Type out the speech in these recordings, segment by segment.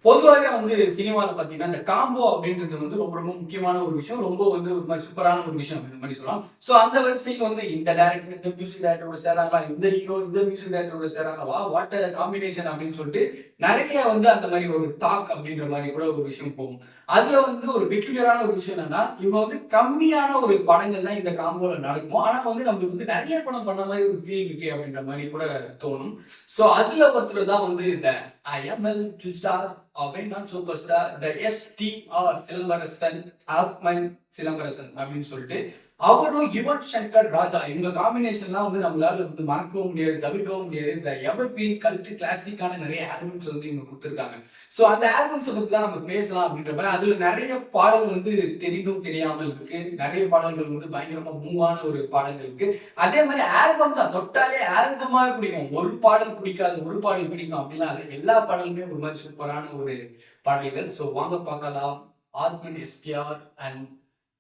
பொதுவாக வந்து சினிமாவில் பார்த்தீங்கன்னா இந்த காம்போ அப்படின்றது வந்து ரொம்ப ரொம்ப முக்கியமான ஒரு விஷயம், ரொம்ப வந்து ஒரு மாதிரி சூப்பரான ஒரு விஷயம் அப்படின்ற மாதிரி சொல்லலாம். ஸோ அந்த வரிசையில் வந்து இந்த டேரக்டர் இந்த மியூசிக் டேரக்டரோட சேராங்களா, இந்த ஹீரோ இந்த மியூசிக் டேரக்டரோட சேராங்களா, வாட் காம்பினேஷன் அப்படின்னு சொல்லிட்டு நிறைய வந்து அந்த மாதிரி ஒரு டாக் அப்படின்ற மாதிரி கூட ஒரு விஷயம் போகும். அதுல வந்து ஒரு பெக்யூலரான ஒரு விஷயம் என்னன்னா, இவங்க வந்து கம்மியான ஒரு படங்கள் தான் இந்த காம்போல நடக்கும். ஆனா வந்து நம்மளுக்கு வந்து நிறைய படம் பண்ண மாதிரி ஒரு ஃபீலிங் இருக்கு அப்படின்ற மாதிரி கூட தோணும். ஸோ அதுல ஒருத்தர் தான் வந்து இந்த IML ஸ்டார் அவை நான் super star the STR Silambarasan ஆப்மன் சிலம்பரசன் அப்படின்னு சொல்லிட்டு அவரும் யுவன் சங்கர் ராஜா இவங்க காம்பினேஷன்லாம் வந்து நம்மளால வந்து மறக்கவும் முடியாது, தவிர்க்கவும் முடியாது. இந்த எவர்கிரீன் கல்ட் கிளாசிக்கான நிறைய ஆல்பம்ஸ் வந்து இவங்க கொடுத்துருக்காங்க. ஸோ அந்த ஆல்பம்ஸ் பத்தி தான் நம்ம பேசலாம் அப்படின்ற மாதிரி. அதுல நிறைய பாடல்கள் வந்து தெரிந்தும் தெரியாமல் இருக்கு, நிறைய பாடல்கள் வந்து பயங்கரமா மூவான ஒரு பாடல்கள் இருக்கு. அதே மாதிரி ஆல்பம் தான் தொட்டாலே ஆல்பமாவே பிடிக்கும், ஒரு பாடல் பிடிக்காது ஒரு பாடல் பிடிக்கும் அப்படிலாம் இல்லை, எல்லா பாடலுமே ஒரு மாதிரி சூப்பரான ஒரு பாடல்கள். ஸோ வாங்க பார்க்கலாம். ஆத்மன் STR and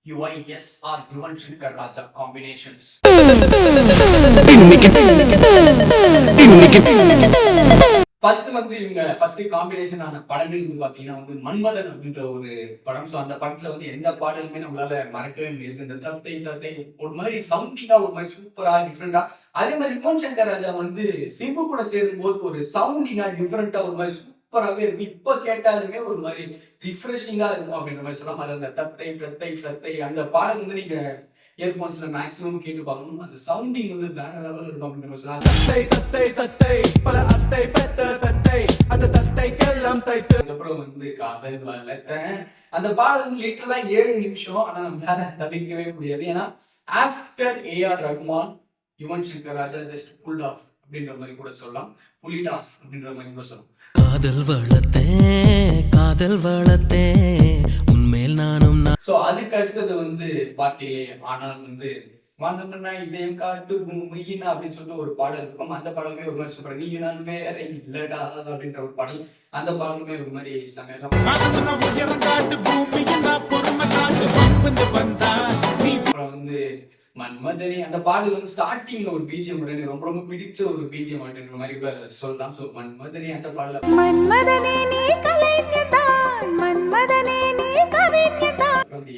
UISR Yuvan Shankar Raja combinations. First வந்து இவங்க ஃபர்ஸ்ட் காம்பினேஷன் ஆன படங்கள் வந்து பாத்தீங்கன்னா வந்து மன்மதன் அப்படின்ற ஒரு படம். ஸோ அந்த படத்துல வந்து எந்த பாடலுமே நம்மளால மறக்கவே முடியாது. இந்த தத்தை தத்தை ஒரு மாதிரி சவுண்டிங்கா ஒரு மாதிரி சூப்பரா டிஃப்ரெண்டா. அதே மாதிரி யுவன் சங்கர் ராஜா வந்து சிம்பு கூட சேரும் போது ஒரு சவுண்டிங்கா டிஃப்ரெண்டா ஒரு மாதிரி சூப்பராகவே இருக்கு. இப்ப கேட்டாலுமே ஒரு மாதிரி ரிஃப்ரெஷிங்கா இருக்கும் அப்படின்ற மாதிரி சொல்லலாம். அது அந்த தத்தை தத்தை தத்தை அந்த பாடல் வந்து நீங்க இயர்போன்ஸ்ல மேக்ஸிமம் கேட்டு பார்க்கணும். அந்த சவுண்டிங் வந்து வேற லெவல் இருக்கும் அப்படின்ற மாதிரி சொல்லலாம். அதுக்கப்புறம் வந்து காதல் வளர்த்த அந்த பாடல் வந்து லிட்டரலா 7 நிமிஷம். ஆனா நம்மளால தவிர்க்கவே முடியாது. ஏன்னா after AR Rahman Yuvan Shankar Raja just pulled off அப்படின்ற மாதிரி கூட சொல்லலாம், புலிட் ஆஃப் அப்படின்ற மாதிரி கூட சொல்லலாம். காதல் வளத்தே உன்மேல் நானும். சோ அதுக்கு அடுத்தது வந்து பாட்டிலே ஆனால் வந்து வாங்கம்னா இதயம் காட்டு பூமியினா அப்படின்னு சொல்லிட்டு ஒரு பாடல் இருக்கும். அந்த பாடலுமே ஒரு மாதிரி சூப்பர். நீ நான் வேற இல்லடா அப்படின்ற ஒரு பாடல், அந்த பாடலுமே ஒரு மாதிரி செமையா. அப்புறம் வந்து மன்மதனி அந்த பாடல் வந்து ஸ்டார்டிங்ல ஒரு BGM ரொம்ப ரொம்ப பிடிச்ச ஒரு BGM அப்படின்ற மாதிரி கூட சொல்லலாம். சோ மன்மதனி அந்த பாடல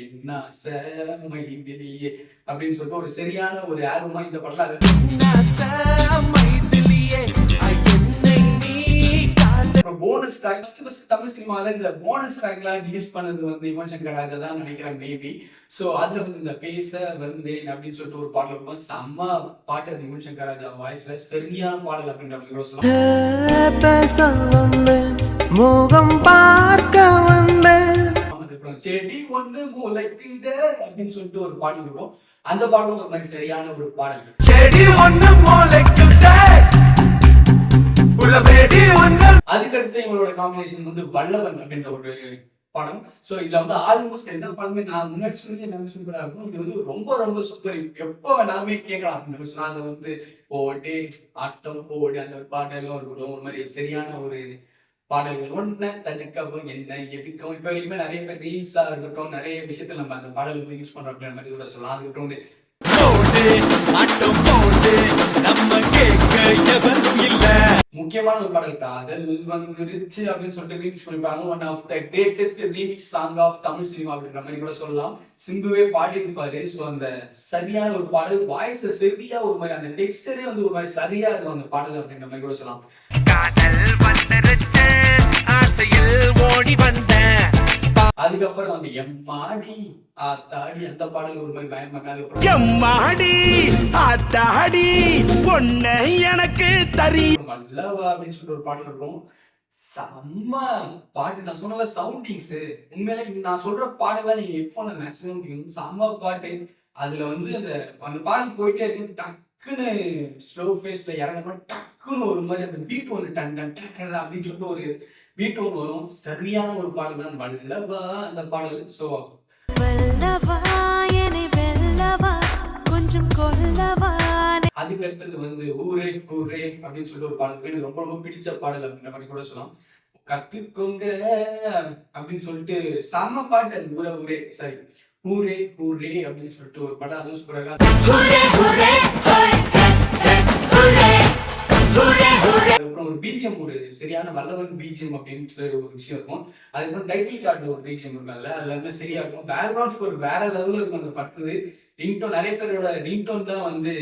என்ன மைதிலியே அப்படின்னு சொல்லிட்டு ஒரு சரியான ஒரு ஆல்பமா இந்த படல. போனஸ் ட்ராக் தமிழ் சினிமால இந்த போனஸ் ட்ராக்லாம் ரிலீஸ் பண்ணது வந்து யுவன் சங்கர் ராஜா தான் நினைக்கிறேன் மேபி. சோ அதுல வந்து இந்த பேச வந்தேன் அப்படின்னு சொல்லிட்டு ஒரு பாடல் இருக்கும். செம்ம பாட்டு அது யுவன் சங்கர் ராஜா வாய்ஸ்ல சரியான பாடல் அப்படின்ற மாதிரி சொல்லலாம். முகம் பார்க்க வந்தேன் செடி ஒண்ணு முளைக்குத அப்படின்னு சொல்லிட்டு ஒரு பாடல் இருக்கும். அந்த பாடலும் ஒரு மாதிரி சரியான ஒரு பாடல். செடி ஒண்ணு முளைக்குத. அதுக்கடுத்து இவங்களோட காம்பினேஷன் வந்து வல்லவன் அப்படின்ற ஒரு படம். சோ இதுல வந்து ஆல்மோஸ்ட் எந்த படமே நான் முன்னாடி சொல்லி எல்லாமே சூப்பரா இருக்கும். இது வந்து ரொம்ப ரொம்ப சூப்பர், எப்போ வேணாலுமே கேட்கலாம் அப்படின்னு சொன்னா. அது வந்து ஓடி ஆட்டம் ஓடி அந்த பாடலும் இருக்கட்டும், ஒரு மாதிரி சரியான ஒரு பாடல்கள். ஒண்ணு தடுக்கவும் என்ன எதுக்கவும் இப்ப வரைக்குமே நிறைய பேர் ரீல்ஸா இருக்கட்டும், நிறைய விஷயத்துல நம்ம அந்த பாடல் வந்து யூஸ் பண்றோம் அப்படின்ற மாதிரி கூட சொல்லலாம். அதுக்கப்புறம் வந்து முக்கியமான ஒரு பாடல் காதல் வந்துருச்சு அப்படின்னு சொல்லிட்டு ரீமிக்ஸ் பண்ணிருப்பாங்க. One of the greatest remix song of Tamil cinema அப்படின்ற மாதிரி கூட சொல்லலாம். சிம்புவே பாடி இருப்பாரு. ஸோ அந்த சரியான ஒரு பாடல், வாய்ஸ் சரியா ஒரு மாதிரி அந்த டெக்ஸ்டரே வந்து ஒரு மாதிரி சரியா இருக்கும் அந்த பாடல் அப்படின்ற மாதிரி கூட சொல்லலாம். அதுக்கப்புறம் வந்து எம்மாடி ஆத்தாடி அந்த பாடல் ஒரு மாதிரி பயன்படாது. எனக்கு வல்லவா அப்படின்னு சொல்லிட்டு ஒரு பாடல் இருக்கும். செம்ம பாட்டு. நான் சொன்ன சவுண்டிங்ஸ் உண்மையில நான் சொல்ற பாடலாம் நீங்க எப்போ மேக்ஸிமம் கேட்கணும். செம்ம பாட்டு. அதுல வந்து அந்த பாடல் போயிட்டே இருக்கு. டக்குன்னு ஸ்லோ ஃபேஸ்ல இறங்கணும், டக்குன்னு ஒரு மாதிரி அந்த பீட் ஒன்று டன் டன் டன் அப்படின்னு சொல்லிட்டு ஒரு பீட் ஒன்று வரும். சரியான ஒரு பாடல் தான் வல்லவா அந்த பாடல். ஸோ அதுக்கு அடுத்தது வந்து ஊரே ஊரே அப்படின்னு சொல்லிட்டு ஒரு பாடல் எனக்கு ரொம்ப ரொம்ப பிடிச்ச பாடல் அப்படின்ற மாதிரி கூட சொல்லலாம். கத்துக்கோங்க அப்படின்னு சொல்லிட்டு செம்ம பாட்டு அது. ஊரே ஊரே சரி ஊரே ஊரே அப்படின்னு சொல்லிட்டு ஒரு படம், அதுவும் சூப்பராக அதுக்கப்புறம் ஒரு பிஜிஎம், ஒரு சரியான வல்லவன் பிஜிஎம் அப்படின்ற ஒரு விஷயம் இருக்கும். அதுக்கப்புறம் டைட்டில் கார்டுல ஒரு பிஜிஎம் இருக்காங்கல்ல, அதுல வந்து சரியா இருக்கும். பேக்ரவுண்ட் ஸ்கோர் வேற லெவல்ல இருக்கும் அந்த படத்துது. ரிங்டோன் நிறைய பேரோட ரிங்டோன் தான் வந்து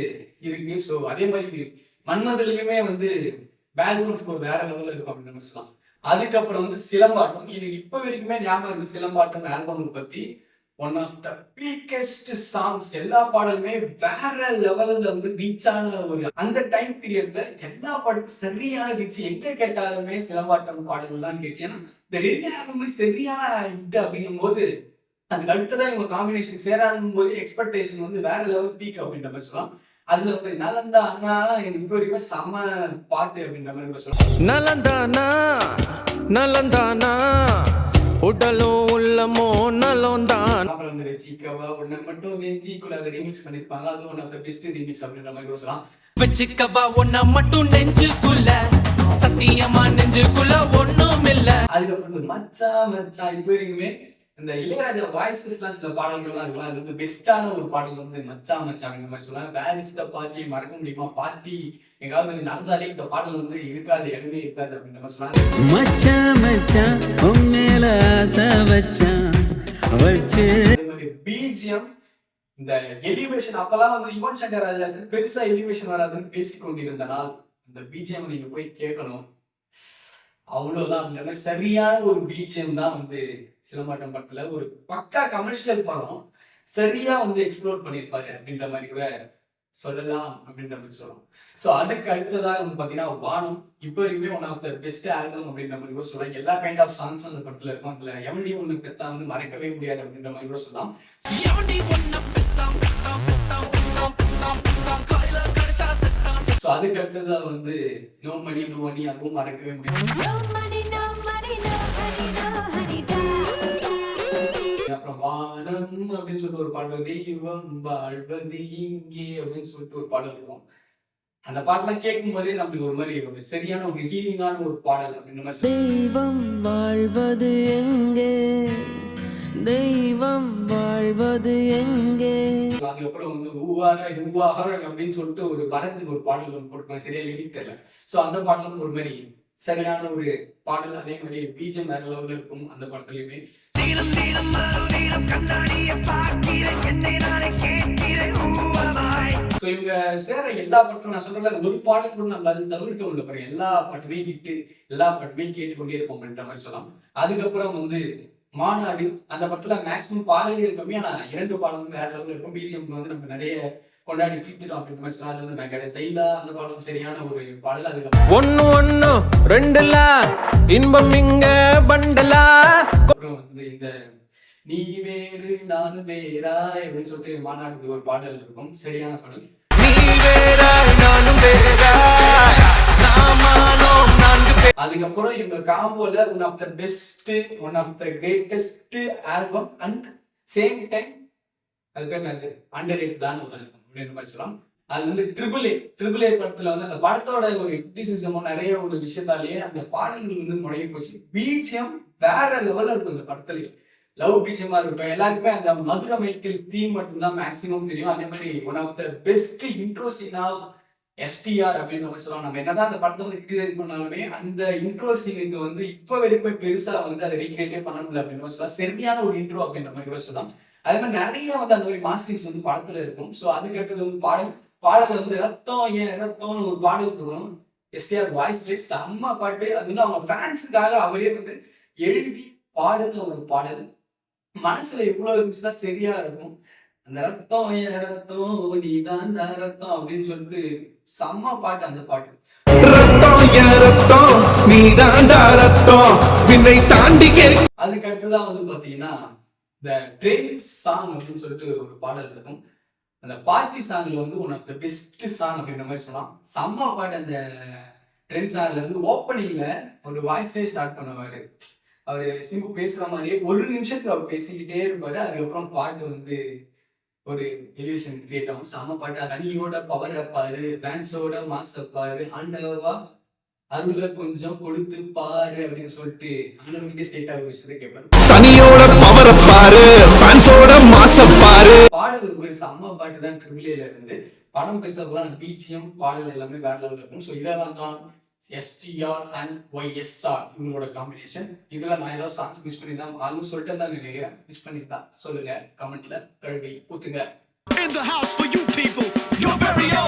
இருக்கு. ஸோ அதே மாதிரி மன்மதலையுமே வந்து பேக்ரவுண்ட் ஸ்கோர் வேற லெவல்ல இருக்கும் அப்படின்னு நம்ம சொல்லலாம். அதுக்கப்புறம் வந்து சிலம்பாட்டம், எனக்கு இப்ப வரைக்குமே ஞாபகம் இருக்கு சிலம்பாட்டம் ஆல்பம் பத்தி. ஒன் ஆஃப் த பீக்கெஸ்ட் சாங்ஸ், எல்லா பாடலுமே வேற லெவல்ல வந்து ரீச் ஆன ஒரு அந்த டைம் பீரியட்ல எல்லா பாடலும் சரியான ரீச். எங்க கேட்டாலுமே சிலம்பாட்டம் பாடல்கள் தான் கேட்ச்சு. ஏன்னா இந்த ரெண்டு ஆல்பமே சரியான ஹிட் அப்படிங்கும் போது அதுக்கு அடுத்ததான் இவங்க காம்பினேஷன் சேராகும் போது எக்ஸ்பெக்டேஷன் வந்து வேற லெவல் பீக் அப்படின்ற மாதிரி சொல்லலாம். அதுல ஒரு நலந்தா அண்ணா எனக்கு இப்போ வரைக்கும் செம்ம பாட்டு அப்படின்ற மாதிரி சொல்லலாம். நலந்தானா நலந்தானா உடலும் உள்ளமோ நலந்தான். அப்புறம் வந்து வச்சிக்கவா உன்னை மட்டும் நெஞ்சிக்குள்ள அதை ரீமிக்ஸ் பண்ணிருப்பாங்க. அது one of the best remix அப்படின்ற மாதிரி சொல்லலாம். வச்சிக்கவா உன்னை மட்டும் நெஞ்சுக்குள்ள, சத்தியமா நெஞ்சுக்குள்ள ஒண்ணும் இல்ல. அதுக்கப்புறம் மச்சான் மச்சான் இப்போ வரைக்குமே இந்த இளையராஜா வாய்ஸஸ்லாம் சில பாடல்கள்லாம் இருக்கலாம். அது வந்து பெஸ்டான ஒரு பாடல் வந்து மச்சான் மச்சான் அப்படின்ற மாதிரி சொல்லலாம். வேர் இஸ் த பார்ட்டி, மறக்க முடியுமா பார்ட்டி, எங்காவது நடந்தாலே இந்த பாடல் வந்து இருக்காது, இடமே இருக்காது அப்படின்ற மாதிரி சொல்லலாம். மச்சான் மச்சான் உன் மேல ஆசை வச்சான் வச்சு. அதே மாதிரி பிஜிஎம், இந்த எலிவேஷன் அப்பெல்லாம் வந்து யுவன் சங்கர் ராஜாக்கு பெருசா எலிவேஷன் வராதுன்னு பேசிக் கொண்டிருந்த நாள், இந்த பிஜிஎம் நீங்க போய் கேட்கணும், அவ்வளவுதான் அப்படின்ற மாதிரி சரியான ஒரு பிஜிஎம் தான் வந்து சிலம்பாட்டம் படத்துல. ஒரு பக்கா கமர்ஷியல் படம் சரியா வந்து எக்ஸ்ப்ளோர் பண்ணியிருப்பாரு அப்படின்ற மாதிரி கூட சொல்லலாம் அப்படின்ற மாதிரி சொல்லலாம். ஸோ அதுக்கு அடுத்ததாக வந்து பாத்தீங்கன்னா வானம் இப்போ வரைக்குமே one of the best album அப்படின்ற மாதிரி கூட சொல்லலாம். எல்லா கைண்ட் ஆஃப் சாங்ஸும் அந்த படத்துல இருக்கும். அதுல எவன்டி ஒண்ணு பெத்தா வந்து மறக்கவே முடியாது அப்படின்ற மாதிரி கூட சொல்லலாம். ஸோ அதுக்கு அடுத்ததா வந்து நோ மணி நோ மணி, அதுவும் மறக்கவே முடியாது. அப்புறம் வானம் அப்படின்னு சொல்லிட்டு ஒரு பாடல், தெய்வம் வாழ்வது இங்கே அப்படின்னு சொல்லிட்டு ஒரு பாடல் இருக்கும். அந்த பாட்டெல்லாம் கேட்கும் போதே நம்மளுக்கு ஒரு மாதிரி ஒரு சரியான ஒரு ஹீலிங்கான ஒரு பாடல் அப்படின்ற மாதிரி. தெய்வம் வாழ்வது எங்கே, தெய்வம் வாழ்வது எங்கே. அதுக்கப்புறம் வந்து ஊவாக அப்படின்னு சொல்லிட்டு ஒரு வரத்துக்கு ஒரு பாடல் ஒன்று போட்டுருப்பாங்க, சரியா லிரிக் தெரியல. ஸோ அந்த பாடலும் ஒரு மாதிரி சரியான ஒரு பாடல். அதே மாதிரி பிஜிஎம் வேற லெவலில் இருக்கும் அந்த படத்துலையுமே. ஸோ இவங்க சேர எல்லா பாட்டும் நான் சொல்றேன், ஒரு பாடல் கூட நம்ம அது தவிர்க்க முடியல பாருங்க. எல்லா பாட்டுமே கிட்டு, எல்லா பாட்டுமே கேட்டுக்கொண்டே இருப்போம் அப்படின்ற மாதிரி சொல்லலாம். அதுக்கப்புறம் வந்து மாநாடு, அந்த படத்துல மேக்சிமம் பாடல்கள் கம்மியா, நான் 2 பாடலும் வேற லெவலில் இருக்கும். பிஜிஎம் வந்து நம்ம நிறைய கொண்டாடி தீர்த்துட்டோம் அப்படின்ற மாதிரி சொல்லலாம். அது வந்து மெகட சைலா அந்த பாடம் சரியான ஒரு பாடல். அதுக்கப்புறம் ஒன்னு ஒன்னு ரெண்டுல இன்பம் இங்க பண்டலா. அப்புறம் வந்து இந்த நீ வேறு நான் வேறாய் அப்படின்னு சொல்லிட்டு மாநாட்டுக்கு ஒரு பாடல் இருக்கும், சரியான பாடல். நீ வேறாய் நானும் வேறாய், நாமானோம் நான்கு பேர். அதுக்கப்புறம் இவங்க காம்போல one of the best, one of the greatest album and same time அது பேர் என்னது அண்டர்ரேட்டடான ஒரு ஆல்பம் அப்படின்ற மாதிரி சொல்லலாம். அது வந்து ட்ரிபிள் ஏ படத்துல வந்து அந்த படத்தோட ஒரு கிரிட்டிசிசமும் நிறைய ஒரு விஷயத்தாலேயே அந்த பாடல்கள் வந்து முடங்கி போச்சு. பிஜிஎம் வேற லெவல்ல இருக்கும் இந்த படத்துலயே. லவ் பிஜிஎம்மா இருக்கட்டும், எல்லாருக்குமே அந்த மதுரை மைக்கேல் தீம் மட்டும்தான் மேக்சிமம் தெரியும். அதே மாதிரி one of the best intro scene of STR அப்படின்னு நம்ம சொல்லலாம். நம்ம என்னதான் அந்த படத்தை வந்து கிரிட்டிசைஸ் பண்ணாலுமே அந்த இன்ட்ரோ சீனுக்கு வந்து இப்போ வரைக்கும் பெருசா வந்து அதை ரீக்ரியேட்டே பண்ண முடியல அப்படின்னு சொல்லலாம். சரியான ஒரு இன்ட்ரோ அப்படின்ற மாதிரி கூட சொல்லலாம். அதே மாதிரி நிறைய வந்து அந்த மாதிரி மாஸ்டர்ஸ் வந்து படத்துல இருக்கும். ஸோ அதுக்கு அடுத்தது வந்து பாடல் வந்து ரத்தம் ஏன் ரத்தம்னு ஒரு பாடல் இருக்கும். எஸ்டிஆர் வாய்ஸ்லேயே செம்ம பாட்டு. அது வந்து அவங்க ஃபேன்ஸுக்காக அவரே வந்து எழுதி பாடுன ஒரு பாடல். மனசுல எவ்வளவு இருந்துச்சுன்னா சரியா இருக்கும். அந்த ரத்தம் ஏன் ரத்தம் நீதான் ரத்தம் அப்படின்னு சொல்லிட்டு செம்ம பாட்டு அந்த பாட்டு. அதுக்கு அடுத்துதான் வந்து பாத்தீங்கன்னா இந்த ட்ரெயின் சாங் அப்படின்னு சொல்லிட்டு ஒரு பாடல் இருக்கும். அந்த பார்ட்டி சாங்ல வந்து one of the best song அப்படின்ற மாதிரி சொல்லலாம். செம்ம பாட்டு. அந்த ட்ரெயின் சாங்ல வந்து ஓப்பனிங்ல ஒரு வாய்ஸ்லேயே ஸ்டார்ட் பண்ணுவாரு. அவரு சிம்பு பேசுற மாதிரியே 1 நிமிஷத்துக்கு அவர் பேசிக்கிட்டே இருப்பாரு. அதுக்கப்புறம் பாட்டு வந்து ஒரு எலிவேஷன் கிரியேட் ஆகும். செம்ம பாட்டு. தனியோட பவர் அப்பாரு, ஃபேன்ஸோட மாஸ் அப்பாரு, ஆண்டவா அருள கொஞ்சம் கொடுத்து பாரு அப்படின்னு சொல்லிட்டு ஆனவனுக்கு ஸ்டேட்டா ஒரு விஷயத்தை கேட்பாரு. தனியோட பவர் பாரு, ஃபேன்ஸோட மாஸ் பாரு. பாடல் ஒரு செம்ம பாட்டு தான் ட்ரிபிள் ஏல இருந்து. படம் பேசுறதுலாம் அந்த பிஜிஎம் பாடல் எல்லாமே வேற லெவலில் இருக்கும். ஸோ இதெல்லாம் தான் எஸ்டிஆர் அண்ட் ஒய்எஸ்ஆர் இவங்களோட காம்பினேஷன். இதுல நான் ஏதாவது சாங்ஸ் மிஸ் பண்ணி தான் ஆல்மோஸ்ட் சொல்லிட்டு தான் நினைக்கிறேன். மிஸ் பண்ணியிருந்தா சொல்லுங்க, கமெண்ட்ல கழுவி ஊத்துங்க. In the house for you people, your very own